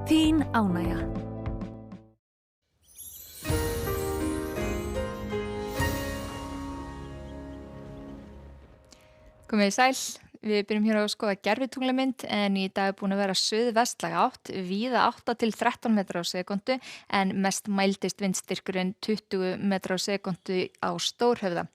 Þín ánægja. Komið þið sæl. Við byrjum hér á að skoða gervitunglamynd en í dag er búin að vera suðvestlæg átt, víða 8 til 13 metra á sekúndu en mest mældist vindstyrkurinn 20 metra á sekúndu á Stórhöfða.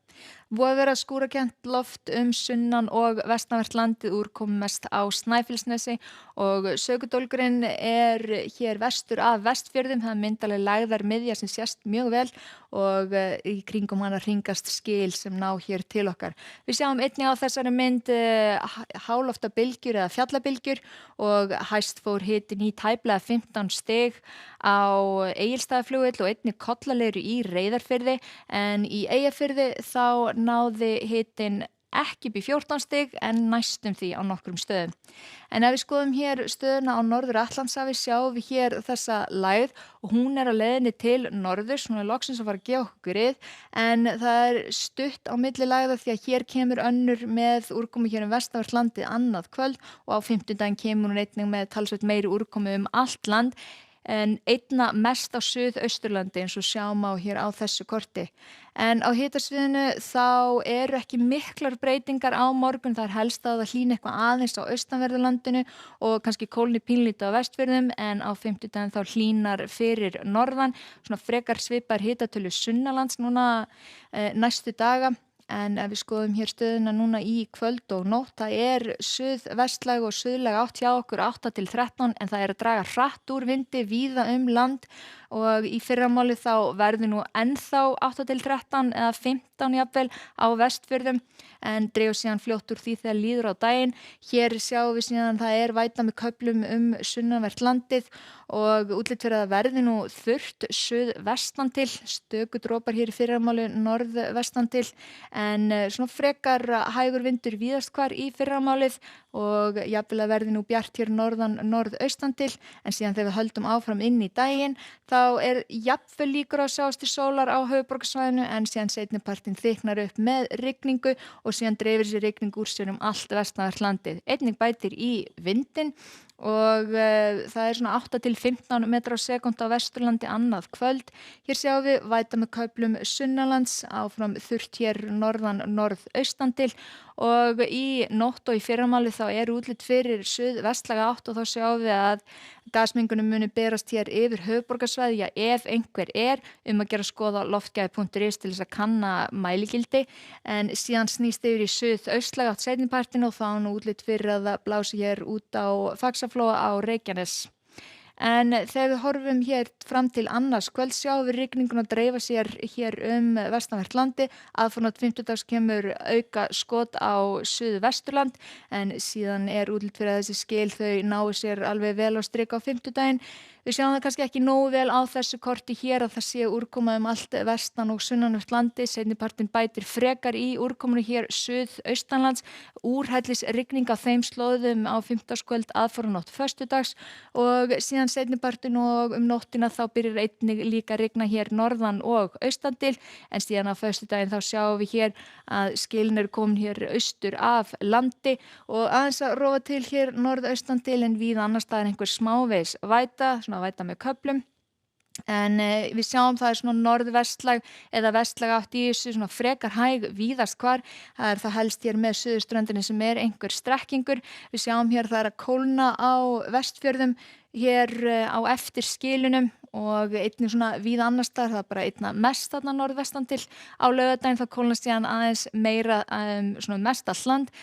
Búið að vera skúrakennt loft sunnan og vestanvert landið, úrkomu mest á Snæfellsnesi og sökudólgurinn er hér vestur af Vestfjörðum. Það er myndarleg lægðar miðja sem sést mjög vel og í kringum hana hringast skil sem ná hér til okkar. Við sjáum einnig á þessari mynd háloftabylgjur eða fjallabylgjur og hæst fór hitinn í tæplega 15 stig á Egilsstaðaflugvöll og einnig Kollaleiru í Reyðarfirði, en í Eyjafirði þá náði hitinn ekki upp í 14 stig en næstum því á nokkrum stöðum. En ef við skoðum hér stöðuna á Norður-Atlantshafi sjáum við hér þessa lægð og hún er á leiðinni til norðurs, hún er loksins að fara að gefa okkur grið, en það er stutt á milli lægða því að hér kemur önnur með úrkomu hér vestanvert landið annað kvöld og á fimmtudaginn kemur hún einnig með talsvert meiri úrkomu allt land, en einna mest á Suðausturlandi eins og sjáum á hér á þessu korti. En á hitasviðinu þá eru ekki miklar breytingar á morgun, það er helst að það hlýni eitthvað aðeins á austanverðurlandinu og kannski kólni pínlítið á Vestfjörðum, en á fimmtudaginn þá hlýnar fyrir norðan, svona frekar svipar hitatölu sunnanlands núna næstu daga. En ef við skoðum hér stöðuna núna í kvöld og nótt, það er suðvestlæg og suðlæg átt hjá okkur 8 til 13 en það er að draga hratt úr vindi víða land og í fyrramáli þá verður nú ennþá 8 til 13 eða 15 jafnvel á Vestfjörðum en dregur síðan fljótt úr því þegar líður á daginn. Hér sjáum við síðan það er væta með köflum sunnanvert landið og útlit fyrir að verði nú þurrt suðvestan til, stöku dropar hér í fyrramáli norðvestan til, en svona frekar hægur vindur víðast hvar í fyrramálið og jafnvel að verði nú bjart hér norðan norðaustan til, en síðan þegar við höldum áfram inn í daginn þá er jafnvel líkur á sjást til sólar á höfuðborgarsvæðinu en síðan seinnipartinn þykknar upp með rigningu og síðan dreifir sér rigning úr sér allt vestanvert landið. Einnig bætir í vindinn og það er svona 8 til 15 metra á sekúndu á Vesturlandi annað kvöld. Hér sjáum við væta með köflum sunnanlands, áfram þurrt hér norðan norðaustan til og í nótt og í fyrramáli þá er útlit fyrir suðvestlæga átt og þá sjáum við að gasmengunum muni berast hér yfir höfuðborgarsvæði, já ef einhver er að gera skoða loftgæði.is til þess að kanna mæligildi, en síðan snýst yfir í suðaustlæga átt seinnipartinn og þá nú útlit fyrir að það blási hér út á Faxaflóa á Reykjanes. En þegar við horfum hér fram til annars kvöld sjáum við rigningun að dreifa sér hér vestanvert landi, aðfarnótt fimmtudags kemur auka skot á Suðvesturland en síðan er útlit fyrir að þessi skil þau nái sér alveg vel á strik á fimmtudaginn. Við sjáum það kannski ekki nógu vel á þessu korti hér að það sé úrkoma allt vestan og sunnanvert landi, seinnipartinn bætir frekar í úrkomunu hér suðaustanlands, úrhellis rigning á þeim slóðum á fimmtudagskvöld aðfarnótt föstudags og síðan seinnipartinn og nóttina þá byrjar einnig líka rigna hér norðan og austan til, en síðan á föstudaginn þá sjáum við hér að skilin eru komin hér austur af landi og aðeins að róa til hér norðaustan til en víða annars staðar einhver smávegis væta, svona væta með köflum. En við sjáum það er svona norðvestlæg eða vestlæg átt í þessu svona frekar hæg víðast hvar. Það er það helst hér með suðurströndinni sem er einhver strekkingur. Við sjáum hér það er að kólna á Vestfjörðum hér á eftir skilunum og einnig svona víða annars staðar, það er bara einna mest þarna norðvestan til á laugardaginn, það kólnast síðan aðeins meira svona mest allt land,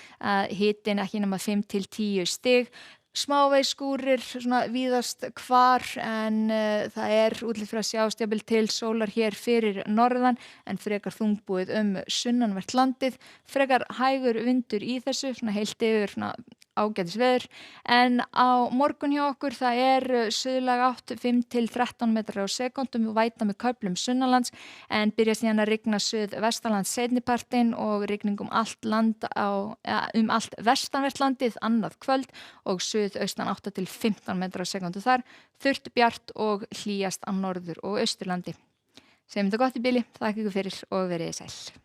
hitinn ekki nema 5 til 10 stig. Smávegis skúrir svona víðast hvar en það er útlit fyrir að sjást jafnvel til sólar hér fyrir norðan en frekar þungbúið sunnanvert landið, frekar hægur vindur í þessu, svona heilt yfir svona ágætis veður, en á morgun hjá okkur það er suðlæg átt 5 til 13 metrar á sekúndu og væta með köflum sunnanlands en byrja síðan að rigna suðvestanlands seinnipartinn og rigning allt land allt vestanvert landið annað kvöld og suðaustan 8 til 15 metrar á sekúndu þar, þurrt bjart og hlýjast á norður- og austurlandi. Segjum þetta gott í bili, þakka ykkur fyrir og verið sæl.